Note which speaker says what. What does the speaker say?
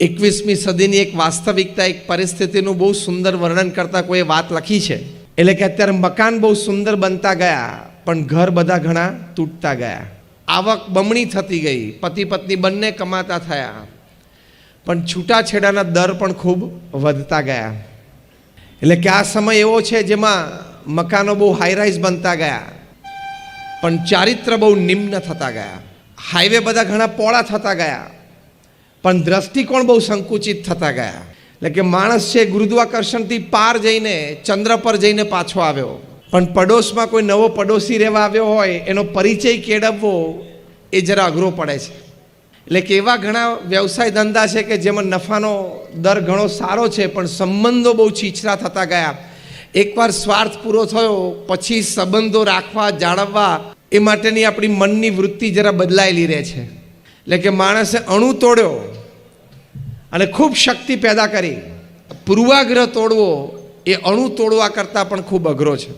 Speaker 1: 21મી સદીની એક વાસ્તવિકતા, એક પરિસ્થિતિનું બહુ સુંદર વર્ણન કરતા કોઈ વાત લખી છે. એટલે કે અત્યારે મકાન બહુ સુંદર બનતા ગયા, પણ ઘર બધા ઘણા તૂટતા ગયા. આવક બમણી થતી ગઈ, પતિ પત્ની બંને કમાતા થયા, પણ છૂટાછેડાના દર પણ ખૂબ વધતા ગયા. એટલે કે આ સમય એવો છે જેમાં મકાનો બહુ હાઈરાઇઝ બનતા ગયા, પણ ચારિત્ર બહુ નિમ્ન થતા ગયા. હાઈવે બધા ઘણા પહોળા થતા ગયા, પણ દ્રષ્ટિકોણ બહુ સંકુચિત થતા ગયા. એટલે કે માણસ છે ગુરુત્વાકર્ષણથી પાર જઈને ચંદ્ર પર જઈને પાછો આવ્યો, પણ પડોશમાં કોઈ નવો પડોશી રહેવા આવ્યો હોય એનો પરિચય કેળવવો એ જરા અઘરો પડે છે. એટલે કે એવા ઘણા વ્યવસાય ધંધા છે કે જેમાં નફાનો દર ઘણો સારો છે, પણ સંબંધો બહુ છીછરા થતા ગયા. એકવાર સ્વાર્થ પૂરો થયો પછી સંબંધો રાખવા જાળવવા એ માટેની આપણી મનની વૃત્તિ જરા બદલાયેલી રહે છે. એટલે કે માણસે અણુ તોડ્યો અને ખૂબ શક્તિ પેદા કરી. પૂર્વાગ્રહ તોડવો એ અણુ તોડવા કરતાં પણ ખૂબ અઘરો છે.